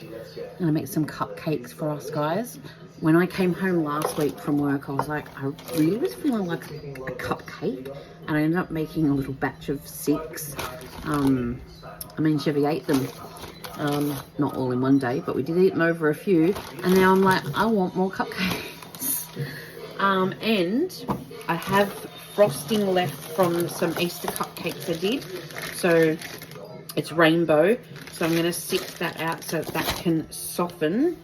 I'm gonna make some cupcakes for us guys. When I came home last week from work, I was like, I really was feeling like a cupcake, and I ended up making a little batch of 6. I mean, Chevy ate them, not all in one day, but we did eat them over a few, and now I'm like, I want more cupcakes. And I have frosting left from some Easter cupcakes I did, so it's rainbow, so I'm going to sift that out so that can soften.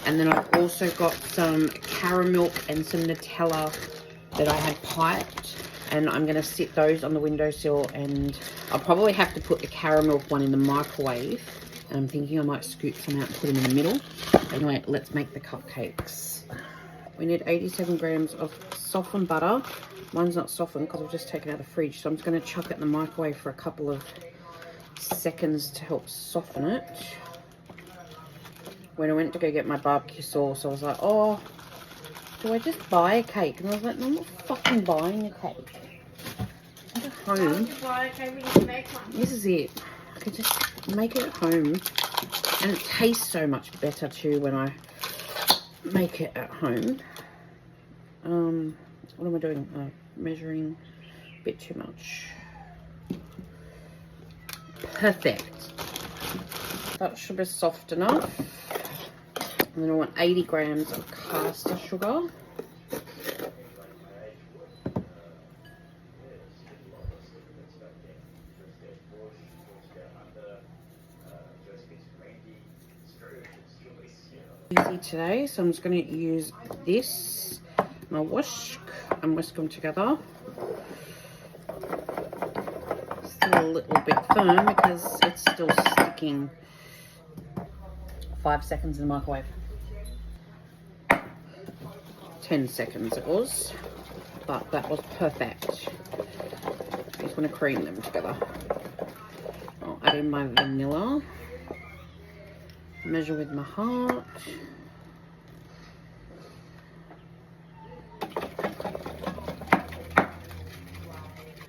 And then I've also got some caramel and some Nutella that I had piped, and I'm going to sit those on the windowsill, and I'll probably have to put the caramel one in the microwave, and I'm thinking I might scoop some out and put them in the middle. Anyway, let's make the cupcakes. We need 87 grams of softened butter. Mine's not softened because I've just taken it out of the fridge, so I'm just going to chuck it in the microwave for a couple of seconds to help soften it. When I went to go get my barbecue sauce, I was like, oh, do I just buy a cake? And I was like, no, I'm not fucking buying a cake. I'm at home. This is it. I could just make it at home. And it tastes so much better too when I make it at home. What am I doing? Measuring a bit too much. Perfect. That should be soft enough. And then I want 80 grams of caster sugar. Easy today, so I'm just going to use this, my whisk, and whisk them together. Still a little bit firm because it's still sticking. 5 seconds in the microwave. 10 seconds it was, but that was perfect. I'm just going to cream them together. I'll add in my vanilla. Measure with my heart.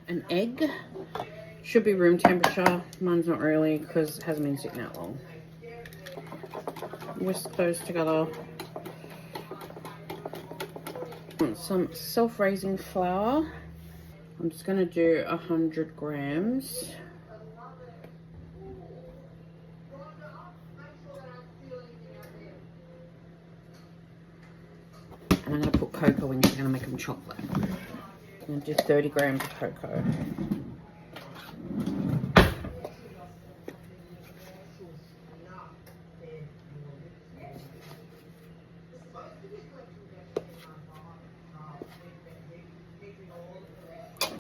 An egg. Should be room temperature. Mine's not really because it hasn't been sitting that long. Whisk those together. Some self-raising flour. I'm just going to do 100 grams. And I'm going to put cocoa in, so I'm going to make them chocolate. I'm going to do 30 grams of cocoa.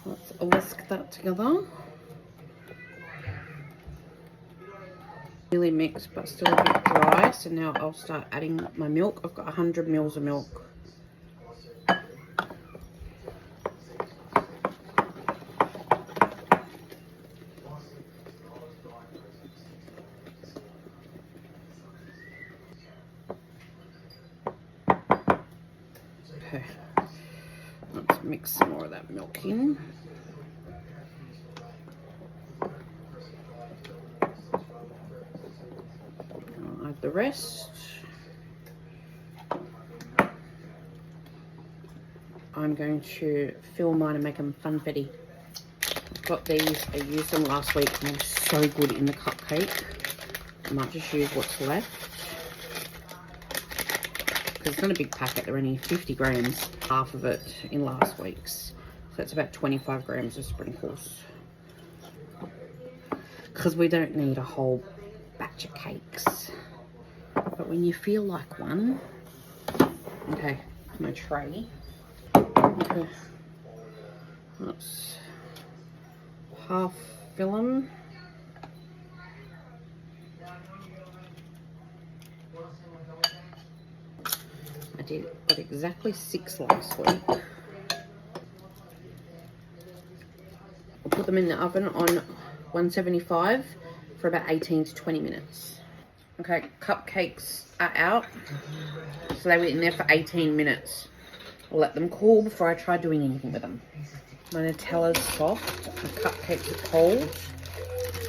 Let's whisk that together. Really mixed, but still a bit dry. So now I'll start adding my milk. I've got 100 mils of milk. Okay, let's mix some more of that milk in. I'll add the rest. I'm going to fill mine and make them funfetti. I've got these, I used them last week and they're so good in the cupcake. I might just use what's left. It's not a big packet, they're only 50 grams, half of it in last week's. So that's about 25 grams of sprinkles. Because we don't need a whole batch of cakes. But when you feel like one, okay, my tray. Okay, let's half fill them. Got exactly 6 last week. I'll put them in the oven on 175 for about 18 to 20 minutes. Okay, cupcakes are out. So they were in there for 18 minutes. I'll let them cool before I try doing anything with them. My Nutella's soft, the cupcakes are cold.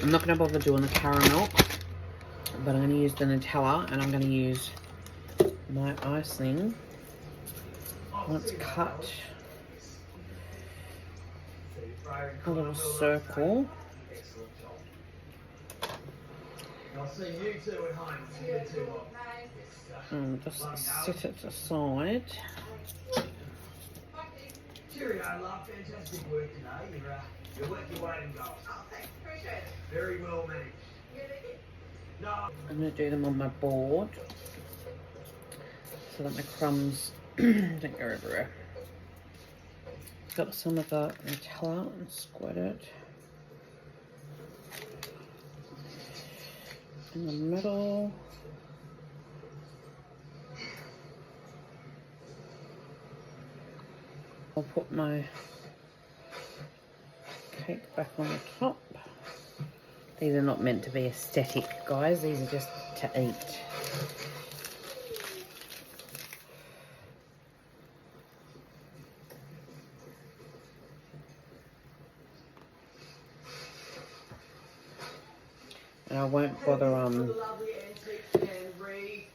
I'm not going to bother doing the caramel. but I'm going to use the Nutella, and I'm going to use my icing. Let's cut a little circle. And just sit it aside. Cheerio, love. Fantastic work today. You're worth your weight in gold. Oh, thanks. Appreciate it. Very well managed. No. I'm going to do them on my board so that my crumbs don't go everywhere. Got some of the Nutella and squirt it in the middle. I'll put my cake back on the top. These are not meant to be aesthetic, guys. These are just to eat. And I won't bother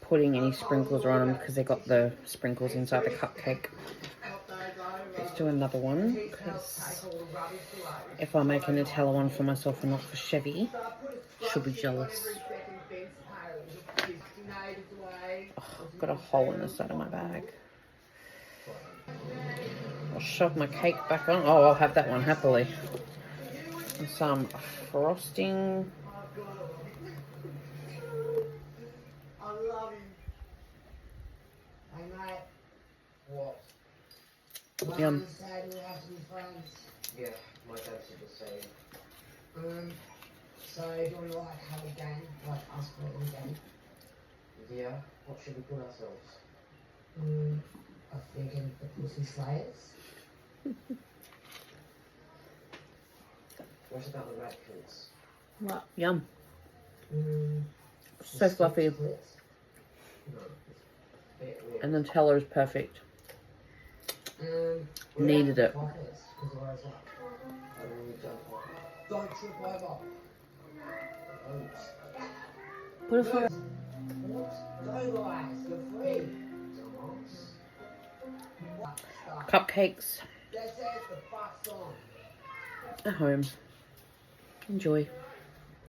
putting any sprinkles on them because they got the sprinkles inside the cupcake. Let's do another one, because if I make a Nutella one for myself and not for Chevy, she'll be jealous. Oh, I've got a hole in the side of my bag. I'll shove my cake back on. Oh, I'll have that one happily. And some frosting. I love you. Hey, mate. What? Yum. Sad we have some friends. Yeah, my dad said the same. So do you want to like have a game, like us playing a game? Yeah. What should we put ourselves? I'm thinking the Pussy Slayers. What about the Ratchets? What? Yum. So fluffy. And the Nutella is perfect. Needed it. Don't trip over. Put a fire. Go guys, you're free. Cupcakes That's it, the fuck's on. at home. Enjoy.